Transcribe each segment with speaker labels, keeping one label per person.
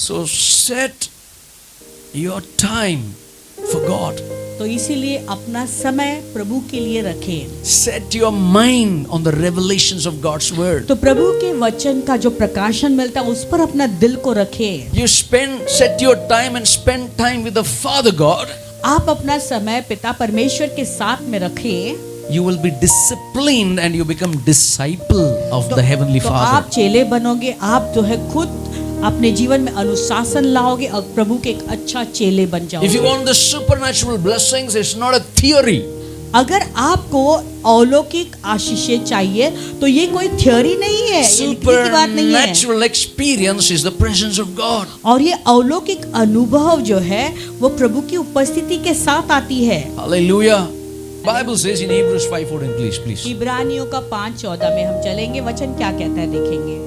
Speaker 1: So set your time for God.
Speaker 2: तो इसीलिए अपना समय प्रभु के लिए रखें।
Speaker 1: Set your mind on the revelations of God's word.
Speaker 2: तो प्रभु के वचन का जो प्रकाशन मिलता है उस पर अपना दिल को रखें।
Speaker 1: You set your time and spend time with the Father God.
Speaker 2: आप अपना समय पिता परमेश्वर के साथ में रखें।
Speaker 1: You will be disciplined and you become disciple of the Heavenly
Speaker 2: तो
Speaker 1: Father.
Speaker 2: आप चेले बनोगे, आप जो है खुद अपने जीवन में अनुशासन लाओगे और प्रभु के एक अच्छा चेले बन
Speaker 1: If you
Speaker 2: जाओगे।
Speaker 1: want the supernatural blessings, it's not a theory.
Speaker 2: अगर आपको अलौकिक आशीषें चाहिए तो ये कोई थ्योरी नहीं है, ये लिखने की बात नहीं है।
Speaker 1: Supernatural experience is the presence of God.
Speaker 2: और ये अलौकिक अनुभव जो है वो प्रभु की उपस्थिति के साथ आती है।
Speaker 1: Hallelujah. Bible says in Hebrews 5:14, please.
Speaker 2: इब्रानियों का 5:14 में हम चलेंगे, वचन क्या कहता है देखेंगे।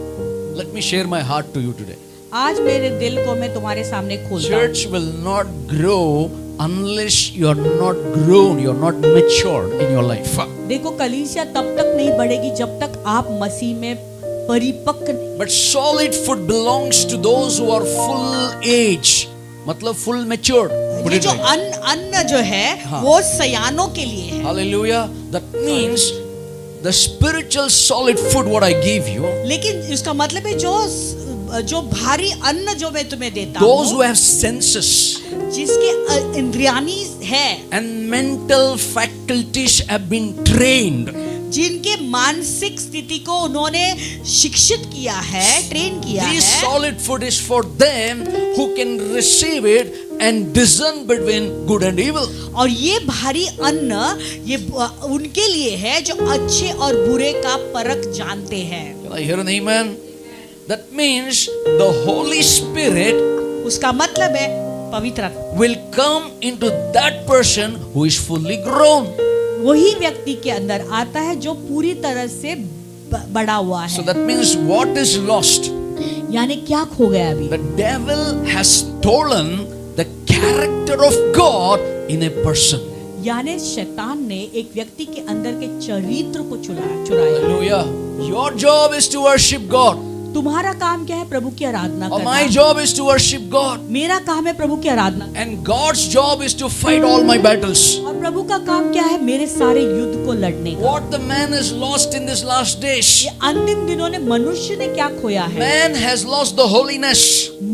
Speaker 1: Let me share my heart to you today.
Speaker 2: आज मेरे दिल को मैं तुम्हारे सामने खोलता हूँ।
Speaker 1: Church will not grow unless you're not grown, you're not matured in your life.
Speaker 2: देखो कलीसिया तब तक नहीं बढ़ेगी जब तक आप मसीह में परिपक्व नहीं।
Speaker 1: But solid food belongs to those who are full age. मतलब full matured. Put
Speaker 2: ये
Speaker 1: it
Speaker 2: जो
Speaker 1: right.
Speaker 2: अन्न जो है
Speaker 1: हाँ।
Speaker 2: वो सयानों के लिए है।
Speaker 1: Hallelujah. That means the spiritual solid food what I give you,
Speaker 2: लेकिन इसका मतलब है जो भारी अन्न जो मैं तुम्हें देता
Speaker 1: those who
Speaker 2: हूँ,
Speaker 1: have senses
Speaker 2: जिसके इंद्रियानी है,
Speaker 1: and mental faculties have been trained,
Speaker 2: जिनके मानसिक स्थिति को उन्होंने शिक्षित किया है, ट्रेन किया
Speaker 1: this
Speaker 2: है,
Speaker 1: solid food is for them who can receive it and discern between good and evil.
Speaker 2: और ये भारी अन्न ये उनके लिए है जो अच्छे और बुरे का परख जानते हैं।
Speaker 1: Can I hear an amen? That means the Holy Spirit
Speaker 2: उसका मतलब है पवित्र आत्मा
Speaker 1: will come into that person who is fully grown.
Speaker 2: वही व्यक्ति के अंदर आता है जो पूरी तरह से बड़ा हुआ
Speaker 1: So
Speaker 2: है।
Speaker 1: that means what is lost?
Speaker 2: यानी क्या खो गया अभी?
Speaker 1: The devil has stolen the character of God in a person.
Speaker 2: यानी शैतान ने एक व्यक्ति के अंदर के चरित्र को चुराया।
Speaker 1: Hallelujah. Your job is to worship God.
Speaker 2: तुम्हारा काम क्या है? प्रभु की आराधना
Speaker 1: Or
Speaker 2: करना।
Speaker 1: my job is to worship God.
Speaker 2: मेरा काम है प्रभु की आराधना।
Speaker 1: And God's job is to fight all my battles.
Speaker 2: और प्रभु का काम क्या है? मेरे सारे युद्ध को लड़ने का।
Speaker 1: What the man has lost in this last days?
Speaker 2: ये अंतिम दिनों ने मनुष्य ने क्या खोया है?
Speaker 1: Man has lost the holiness.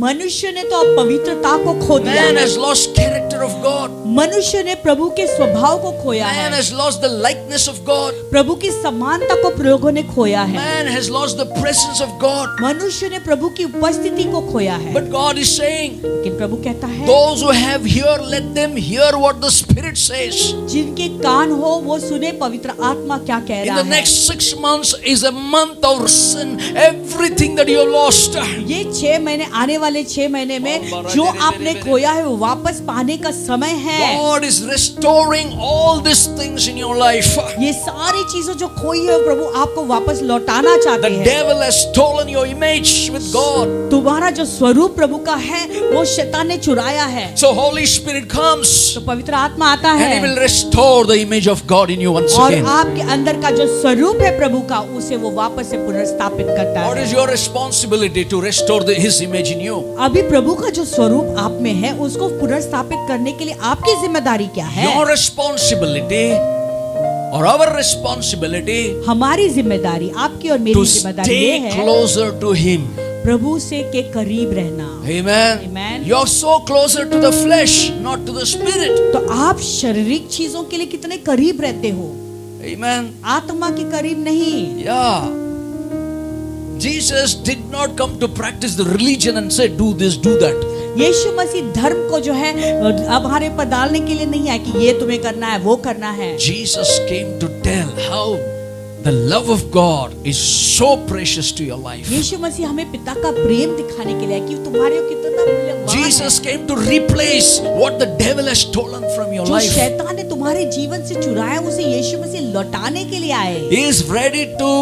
Speaker 2: मनुष्य ने तो पवित्रता को खो दिया
Speaker 1: Man
Speaker 2: है।
Speaker 1: has lost character of God.
Speaker 2: मनुष्य ने प्रभु के स्वभाव को खोया
Speaker 1: Man
Speaker 2: है।
Speaker 1: has lost the likeness of God.
Speaker 2: प्रभु की समानता को लोगों ने खोया है।
Speaker 1: Man has lost the presence of God.
Speaker 2: मनुष्य ने प्रभु की उपस्थिति को खोया है।
Speaker 1: But God is saying,
Speaker 2: लेकिन प्रभु कहता है
Speaker 1: those who have ear, let them hear what the Spirit says.
Speaker 2: जिनके कान हो वो सुने पवित्र आत्मा क्या कह
Speaker 1: In
Speaker 2: रहा
Speaker 1: the
Speaker 2: है।
Speaker 1: next 6 months is a month of sin. Everything that you have lost.
Speaker 2: ये 6 महीने, आने वाले 6 महीने में जो आपने खोया है वो वापस पाने का समय है।
Speaker 1: God is restoring all these things in your life.
Speaker 2: ये सारी चीजें जो खोई है प्रभु आपको वापस लौटाना चाहते
Speaker 1: The
Speaker 2: हैं।
Speaker 1: devil has stolen your image with God.
Speaker 2: तुम्हारा जो स्वरूप प्रभु का है वो शैतान ने चुराया है।
Speaker 1: So Holy Spirit comes
Speaker 2: तो पवित्र आत्मा आता
Speaker 1: and He
Speaker 2: है
Speaker 1: will restore the image of God in you once
Speaker 2: और
Speaker 1: again.
Speaker 2: आपके अंदर का जो स्वरूप है प्रभु का उसे वो वापस से पुनर्स्थापित करता
Speaker 1: What
Speaker 2: है।
Speaker 1: is your responsibility to restore His image in you?
Speaker 2: अभी प्रभु का जो स्वरूप आप में है उसको पुनर्स्थापित करने के लिए आपकी जिम्मेदारी क्या है?
Speaker 1: Your responsibility or our responsibility
Speaker 2: हमारी जिम्मेदारी, आपकी और मेरी
Speaker 1: to
Speaker 2: जिम्मेदारी ये
Speaker 1: stay
Speaker 2: है
Speaker 1: closer to Him.
Speaker 2: प्रभु से के करीब रहना।
Speaker 1: Amen.
Speaker 2: Amen.
Speaker 1: You're so closer to the flesh, not to the spirit.
Speaker 2: तो आप शारीरिक चीजों के लिए कितने करीब रहते हो,
Speaker 1: Amen.
Speaker 2: आत्मा के करीब नहीं।
Speaker 1: Yeah. Jesus did not come to practice the religion and say, do this, do that.
Speaker 2: यीशु मसीह धर्म को जो है अब हमारे पर डालने के लिए नहीं है कि ये तुम्हें करना है, वो करना है।
Speaker 1: Jesus came to tell how the love of God is so precious to your life.
Speaker 2: यीशु मसीह हमें पिता का प्रेम दिखाने के लिए कि तुम्हारे कितना मूल्यवान
Speaker 1: Jesus
Speaker 2: है।
Speaker 1: came to replace what the devil has stolen from your
Speaker 2: जो
Speaker 1: life.
Speaker 2: शैतान ने तुम्हारे जीवन से चुराया उसे यीशु मसीह लौटाने के लिए आए।
Speaker 1: He is ready to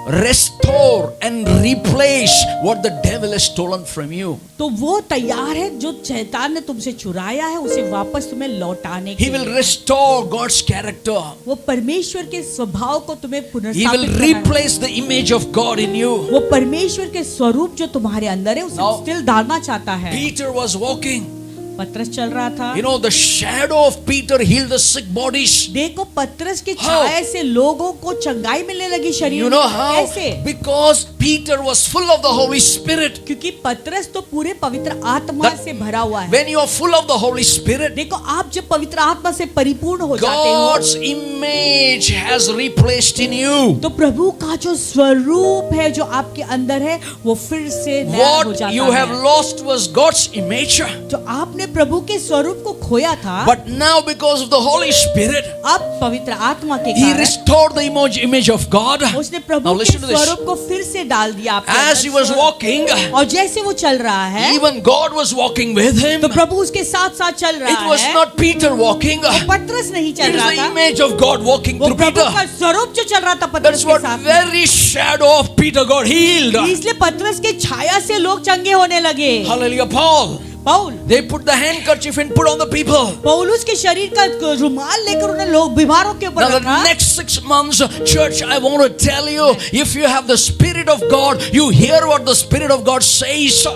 Speaker 1: restore and replace what the devil has stolen from you.
Speaker 2: तो वो तैयार है जो शैतान ने तुमसे चुराया है उसे वापस तुम्हें लौटाने के
Speaker 1: He will
Speaker 2: लिए।
Speaker 1: restore God's character.
Speaker 2: वो परमेश्वर के स्वभाव को तुम्हें
Speaker 1: He
Speaker 2: पुनर्स्थापित
Speaker 1: will
Speaker 2: करना है।
Speaker 1: replace the image of God in you.
Speaker 2: वो परमेश्वर के स्वरूप जो तुम्हारे अंदर है उसे
Speaker 1: Now,
Speaker 2: स्टिल डालना चाहता है।
Speaker 1: Peter was walking.
Speaker 2: पतरस चल रहा था।
Speaker 1: You know, the shadow of Peter healed the sick bodies.
Speaker 2: देखो पतरस की
Speaker 1: How?
Speaker 2: छाया से लोगों को चंगाई मिलने लगी शरीर
Speaker 1: You know
Speaker 2: में।
Speaker 1: how?
Speaker 2: कैसे?
Speaker 1: Because Peter was full of the Holy Spirit.
Speaker 2: क्योंकि पतरस तो पूरे पवित्र आत्मा
Speaker 1: That-
Speaker 2: से भरा हुआ है।
Speaker 1: When you are full of the Holy Spirit,
Speaker 2: देखो आप जब पवित्र आत्मा से परिपूर्ण हो जाते हो
Speaker 1: God's image has replaced in you.
Speaker 2: तो प्रभु का जो स्वरूप है जो आपके अंदर है वो फिर से नया हो
Speaker 1: What
Speaker 2: जाता
Speaker 1: you have
Speaker 2: है।
Speaker 1: lost was God's image.
Speaker 2: जो आपने प्रभु के स्वरूप को खोया था,
Speaker 1: But now, because of the Holy Spirit,
Speaker 2: अब पवित्र आत्मा के
Speaker 1: He
Speaker 2: कारण
Speaker 1: restored the image of God.
Speaker 2: उसने
Speaker 1: Now
Speaker 2: प्रभु के
Speaker 1: listen to this.
Speaker 2: स्वरूप को फिर से डाल दिया आपके
Speaker 1: As he was
Speaker 2: अंदर।
Speaker 1: walking,
Speaker 2: और जैसे वो चल रहा है
Speaker 1: even God was walking with him.
Speaker 2: तो प्रभु उसके साथ साथ चल रहा
Speaker 1: It was
Speaker 2: है।
Speaker 1: not Peter walking.
Speaker 2: वो पतरस नहीं
Speaker 1: It
Speaker 2: चल
Speaker 1: is
Speaker 2: रहा
Speaker 1: the
Speaker 2: था,
Speaker 1: image of God walking
Speaker 2: वो
Speaker 1: through
Speaker 2: प्रभु
Speaker 1: Peter.
Speaker 2: का स्वरूप जो चल रहा था
Speaker 1: That's
Speaker 2: पतरस के
Speaker 1: what
Speaker 2: साथ में।
Speaker 1: very shadow of Peter got healed.
Speaker 2: इसलिए पतरस के छाया से लोग चंगे होने लगे।
Speaker 1: Hallelujah. Paul,
Speaker 2: Paul
Speaker 1: they put the handkerchief and put on the people.
Speaker 2: पौलुस के शरीर का रुमाल लेकर उन्हें लोग बीमारों के ऊपर
Speaker 1: Now the
Speaker 2: रखा।
Speaker 1: next 6 months, church, I want to tell you, if you have the Spirit of God, you hear what the Spirit of God says.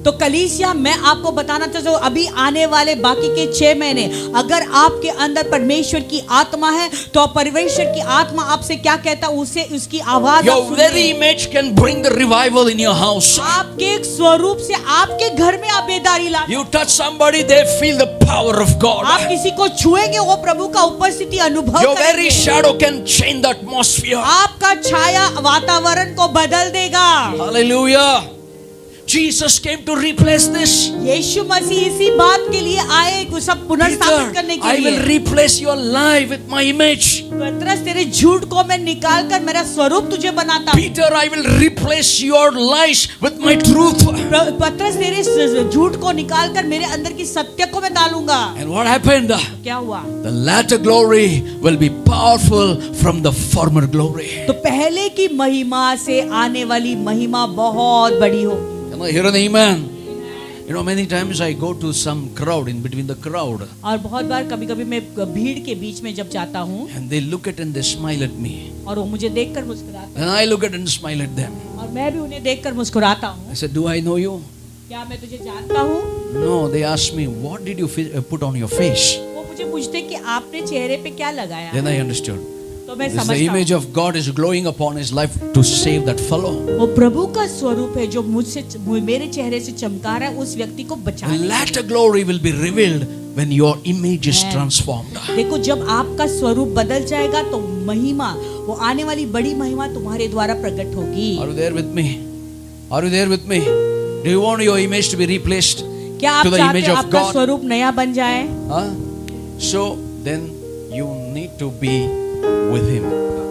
Speaker 2: तो कलीसिया मैं आपको बताना चाहता हूँ अभी आने वाले बाकी के 6 महीने अगर आपके अंदर परमेश्वर की आत्मा है तो परमेश्वर की आत्मा आपसे क्या कहता है उसे उसकी आवाज आप
Speaker 1: Your
Speaker 2: सुनिए।
Speaker 1: very image can bring the revival in your house.
Speaker 2: आपके एक स्वरूप से आपके घर में आप बेदारी ला।
Speaker 1: You touch somebody, they feel the power of
Speaker 2: आप
Speaker 1: God.
Speaker 2: किसी को छुएंगे वो प्रभु का उपस्थिति अनुभव
Speaker 1: Your very
Speaker 2: करेंगे।
Speaker 1: shadow can change the atmosphere.
Speaker 2: आपका छाया वातावरण को बदल देगा।
Speaker 1: Hallelujah. Jesus came to replace this.
Speaker 2: यीशु मसीह इसी बात के लिए आए कि सब पुनर्स्थापित करने
Speaker 1: Peter,
Speaker 2: के
Speaker 1: I will
Speaker 2: लिए।
Speaker 1: replace your life with my image.
Speaker 2: पतरस तेरे झूठ को मैं निकाल कर मेरा स्वरूप तुझे बनाता हूँ।
Speaker 1: Peter, I will replace your lies with my truth.
Speaker 2: पतरस तेरे झूठ को निकाल कर मेरे अंदर की सत्य को मैं डालूंगा।
Speaker 1: And what happened?
Speaker 2: क्या हुआ?
Speaker 1: The latter glory will be powerful from the former glory.
Speaker 2: तो पहले की महिमा से आने वाली महिमा बहुत बड़ी होगी।
Speaker 1: Can I hear an amen? You know, many times I go to some crowd, in between the crowd,
Speaker 2: और बहुत बार कभी-कभी मैं भीड़ के बीच में जब जाता हूँ
Speaker 1: and they look at and they smile at me.
Speaker 2: और वो मुझे देखकर मुस्कुराते
Speaker 1: And I look at and smile at them.
Speaker 2: हैं और मैं भी उन्हें देखकर मुस्कुराता हूँ।
Speaker 1: I said, do I know you?
Speaker 2: क्या मैं तुझे जानता हूँ?
Speaker 1: No, they ask me, what did you put on your face?
Speaker 2: वो मुझे पूछते कि आपने चेहरे पे क्या लगाया?
Speaker 1: Then I understood.
Speaker 2: तो मैं
Speaker 1: This is the
Speaker 2: समझता
Speaker 1: image
Speaker 2: हूँ
Speaker 1: of God is glowing upon his life to save that fellow.
Speaker 2: वो प्रभु का स्वरूप है जो मुझसे मेरे चेहरे से चमका रहा है उस व्यक्ति को
Speaker 1: The
Speaker 2: बचाने के लिए।
Speaker 1: latter glory will be revealed when your image is
Speaker 2: Amen.
Speaker 1: transformed.
Speaker 2: देखो जब आपका स्वरूप बदल जाएगा तो महिमा वो आने वाली बड़ी महिमा तुम्हारे द्वारा प्रकट होगी।
Speaker 1: Are you there with me? Are you there with me? Do you want your image to be replaced
Speaker 2: क्या आप
Speaker 1: to the
Speaker 2: चाहते
Speaker 1: image
Speaker 2: हैं
Speaker 1: of
Speaker 2: आपका
Speaker 1: God?
Speaker 2: स्वरूप नया बन जाए?
Speaker 1: Huh? So then you need to be with him.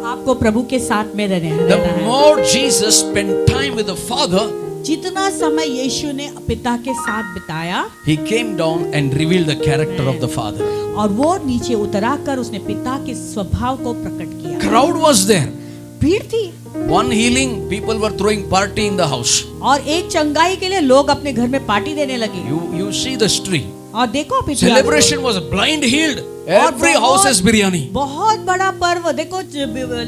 Speaker 2: आपको प्रभु के साथ में रहना
Speaker 1: The
Speaker 2: है।
Speaker 1: more Jesus spent time with the Father,
Speaker 2: जितना समय यीशु ने पिता के साथ बिताया
Speaker 1: he came down and revealed the character of the Father.
Speaker 2: और वो नीचे उतरा कर उसने पिता के स्वभाव को प्रकट किया।
Speaker 1: Crowd was there.
Speaker 2: भीड़ थी
Speaker 1: One healing, people were throwing party in the house.
Speaker 2: और एक चंगाई के लिए लोग अपने घर में पार्टी देने लगे।
Speaker 1: You see the street.
Speaker 2: और देखो आप इतिहास
Speaker 1: Celebration
Speaker 2: को।
Speaker 1: was blind healed.
Speaker 2: और
Speaker 1: Every house
Speaker 2: बहुत-
Speaker 1: has biryani.
Speaker 2: बहुत बड़ा पर्व देखो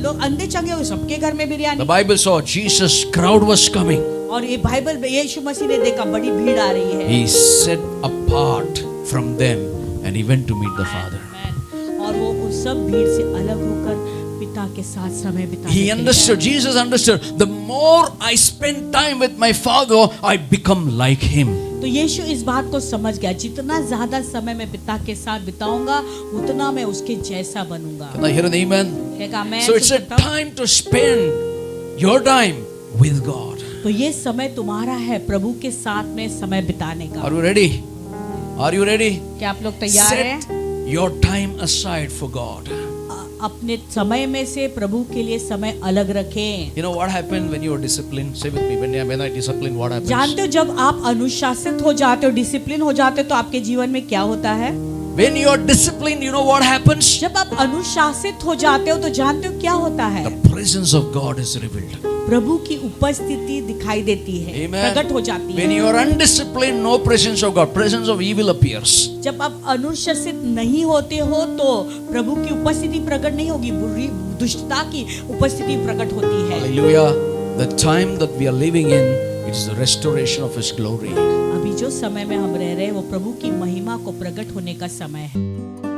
Speaker 2: लोग अंधे चंगे हुए सबके घर में
Speaker 1: The
Speaker 2: biryani.
Speaker 1: Bible saw Jesus, crowd was coming.
Speaker 2: और ये बाइबल में यीशु मसीह ने देखा बड़ी भीड़ आ रही है।
Speaker 1: He set apart from them and he went to meet the Father.
Speaker 2: और वो उस सब भीड़ से अलग होकर पिता के साथ समय बिताने
Speaker 1: He
Speaker 2: के लिए
Speaker 1: understood, Jesus understood, the more I spend time with my Father, I become like him.
Speaker 2: तो यीशु इस बात को समझ गया जितना ज्यादा समय मैं पिता के साथ बिताऊंगा उतना मैं उसके जैसा बनूंगा।
Speaker 1: Can I hear an amen?
Speaker 2: एक आमेन
Speaker 1: So it's a
Speaker 2: सुन सकता हूं?
Speaker 1: time to spend your time with God.
Speaker 2: तो ये समय तुम्हारा है प्रभु के साथ में समय बिताने का।
Speaker 1: Are you ready? Are you ready?
Speaker 2: क्या आप लोग तैयार हैं?
Speaker 1: Set your time aside for God.
Speaker 2: अपने समय में से प्रभु के लिए समय अलग रखें।
Speaker 1: You know what happened when you are disciplined? Say with me, when I discipline, what happens?
Speaker 2: जानते हो जब आप अनुशासित हो जाते हो डिसिप्लिन हो जाते हो तो आपके जीवन में क्या होता है?
Speaker 1: When you are disciplined, you know what happens?
Speaker 2: जब आप अनुशासित हो जाते हो तो जानते हो क्या होता है?
Speaker 1: The presence of God is revealed.
Speaker 2: प्रभु की उपस्थिति दिखाई देती है,
Speaker 1: Amen.
Speaker 2: प्रकट हो जाती
Speaker 1: When
Speaker 2: है।
Speaker 1: you are undisciplined, no presence of God, presence of evil appears.
Speaker 2: जब आप अनुशासित नहीं होते हो तो प्रभु की उपस्थिति प्रकट नहीं होगी, बुरी दुष्टता की उपस्थिति प्रकट होती है।
Speaker 1: Hallelujah. The time that we are living in, it is the restoration of His glory.
Speaker 2: अभी जो समय में हम रह रहे हैं वो प्रभु की महिमा को प्रकट होने का समय है।